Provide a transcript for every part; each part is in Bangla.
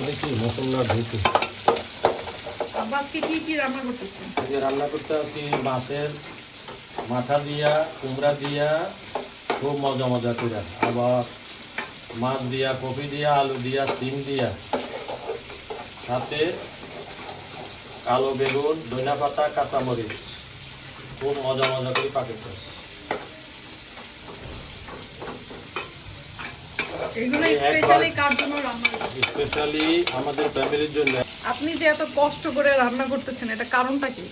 দেখি মশলা ঢুকে আজকে কি রান্না করতেছেন? আজকে রান্না করতে আছি মাছের মাথা দিয়া, কুমড়া দিয়া, খুব মজা মজা করে। আবার মাছ দিয়া, কপি দিয়া, আলু দিয়া, সিম দিয়া, সাথে কালো বেগুন, ধনিয়া পাতা, কাঁচামরিচ, খুব মজা মজা করে পাকেছে। এগুলো স্পেশালি কার জন্য রান্না করতেছেন? স্পেশালি আমাদের ফ্যামিলির জন্য। আপনি যে এত কষ্ট করে রান্না করতেছেন, এটা কারণটা কি?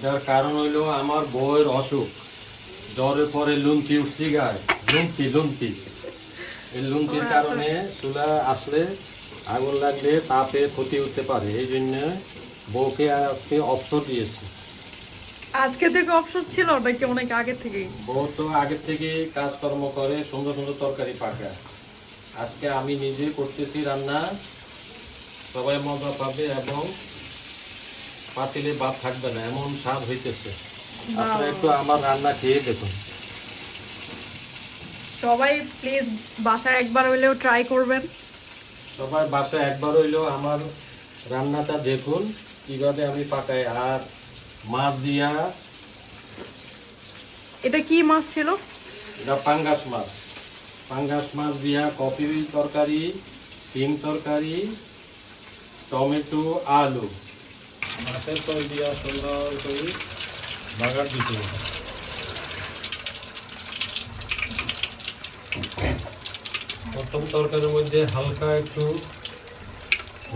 যার কারণ হইলো আমার বউয়ের অসুখ, জ্বরের পরে লুঙ্কি উঠছি গায়ে, লুঙ্কি এই লুঙ্কির কারণে চুলা আসলে আগুন লাগলে তাপে ক্ষতি হতে পারে। এই জন্য বউকে আজকে অবসর দিয়েছি। আজকে থেকে অপশন ছিল নাকি অনেক আগে থেকেই? বউ তো আগে থেকে কাজকর্ম করে, সুন্দর সুন্দর তরকারি পাকায়। আজকে আমি নিজে করতেছি রান্না, সবাই মজা পাবে এবং পাতিলে ভাত থাকবে না, এমন স্বাদ হইতেছে। আপনারা একটু আমার রান্না খেয়ে দেখুন। সবাই প্লিজ বাসায় একবার হইলেও ট্রাই করবেন। সবাই বাসায় একবার হইলেও আমার রান্নাটা দেখুন কিভাবে আমি পাকাই। আর মাছ দিয়া, এটা কি মাছ ছিল? এটা পাঙ্গাস মাছ। পাঙ্গাস মাছ দিয়া কপি তরকারি, সিম তরকারি, টমেটো, আলু, মাছের তল দিয়া সুন্দর করে বাগার দিতে হবে। প্রথম তরকারির মধ্যে হালকা একটু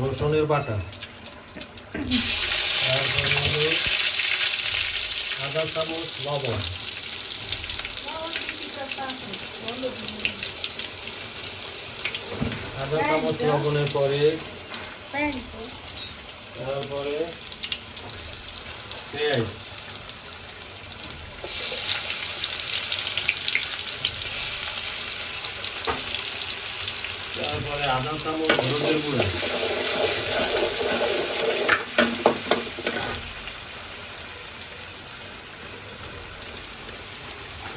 রসুনের বাটা, তারপরে হলো আধা চামচ লবণ, আধা চামচ লবণের পরে তারপরে পেঁয়াজ, তারপরে আধা চামচ হলুদের গুঁড়া,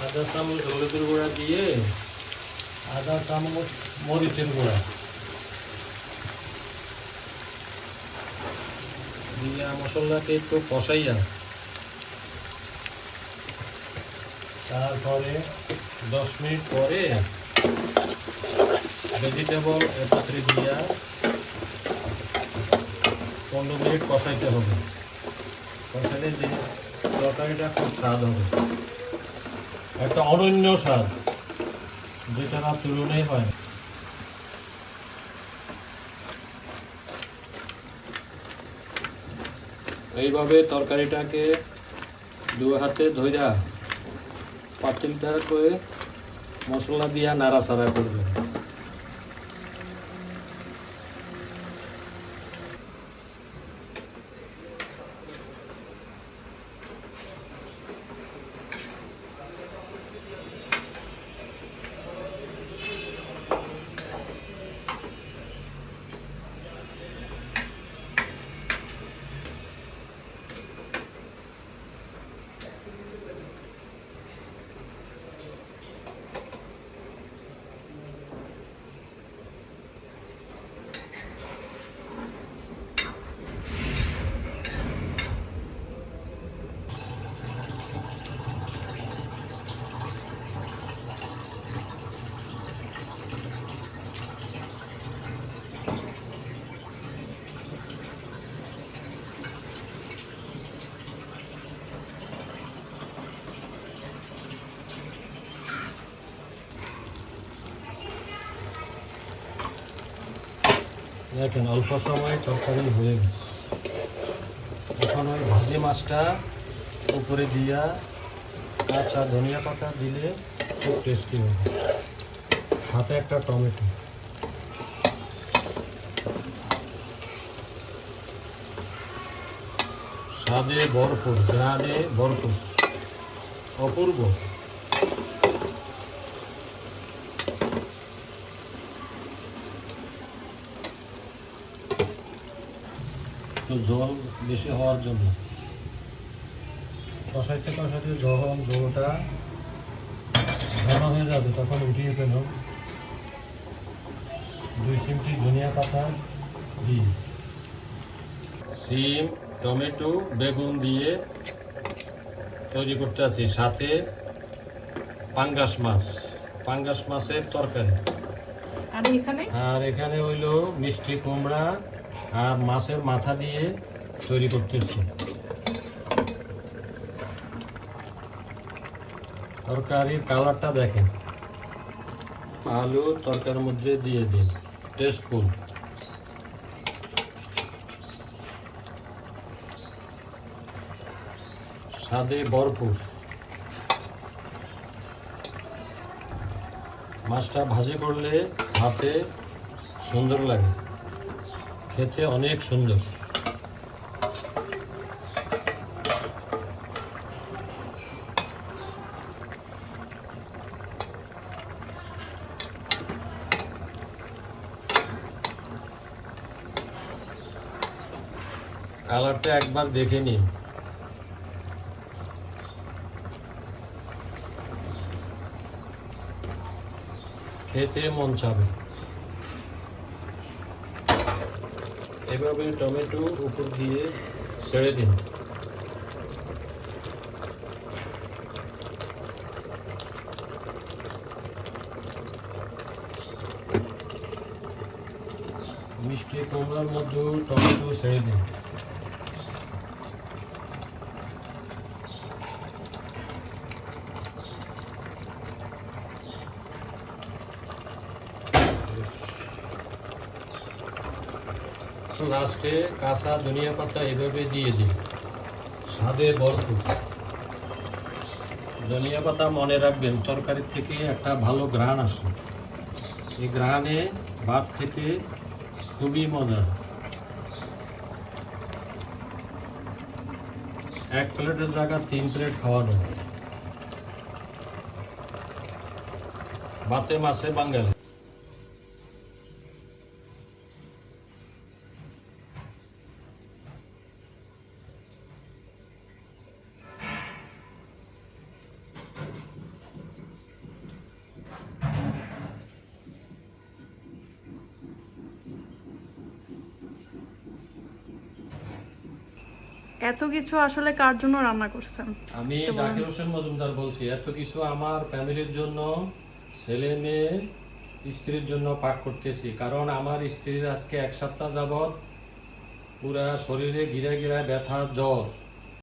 আধা চামচ হলুদের গুঁড়া দিয়ে আধা চামচ মরিচের গুঁড়া দিয়ে মশলাকে একটু কষাইয়া তারপরে 10 মিনিট পরে ভেজিটেবল একত্রে দিয়া 15 মিনিট কষাইতে হবে। কষাইলে যে তরকারিটা খুব স্বাদ হবে, একটা অনন্য স্বাদ, যেটা না তুলনাই হয়। এইভাবে তরকারিটাকে দু হাতে ধইরা পাতিলটা করে মশলা দিয়া নাড়াচাড়া করবেন। দেখেন অল্প সময় তরকারি হয়ে গেছে। এখন ওই ভাজি মাছটা উপরে দিয়া কাঁচা ধনিয়া পাতা দিলে খুব টেস্টি হবে, সাথে একটা টমেটো। স্বাদে ভরপুর, গ্রানে ভরপুর, অপূর্ব। জল বেশি হওয়ার জন্য কষাইতে কষাইতে যখন জলটা ঘন হয়ে যাবে তখন উঠিয়ে ফেলুন 2 চিমটি ধনিয়া পাতা দিই। সিম, টমেটো, বেগুন দিয়ে তৈরি করতে আছি, সাথে পাঙ্গাস মাছ, পাঙ্গাস মাছের তরকারি। আর এখানে হইলো মিষ্টি কুমড়া আর মাছের মাথা দিয়ে তৈরি করতেছি। তরকারির কালারটা দেখেন। আলু তরকারির মধ্যে দিয়ে দিন, টেস্টফুল। স্বাদে ভরপুর। মাছটা ভাজি করলে হাতে সুন্দর লাগে, খেতে অনেক সুন্দর। কালারটা একবার দেখে নিন। খেতে মন চাবে। এভাবে টমেটো উপর দিয়ে ছেড়ে দিন। মিষ্টি কুমড়ার মধ্যে টমেটো ছেড়ে দিন। লাস্টে কাঁচা ধনিয়া পাতা এভাবে দিয়ে দিন, স্বাদে ভরপুর। ধনিয়া পাতা মনে রাখবেন, তরকারি থেকে একটা ভালো ঘ্রাণ আসে, এই ঘ্রাণে ভাত খেতে খুবই মজা। এক প্লেটের জায়গায় 3 প্লেট খাওয়া যায়। ভাতে মাছে বাঙালি। এত কিছু আসলে কার জন্য রান্না করছেন? আমি জাকির হোসেন মজুমদার বলছি। এত কিছু আমার ফ্যামিলির জন্য, ছেলে মেয়ে, স্ত্রীর জন্য পাক করতেছি। কারণ আমার স্ত্রীর আজকে 1 সপ্তাহ যাবৎ পুরা শরীরে গিরা গিরা ব্যথা, জ্বর।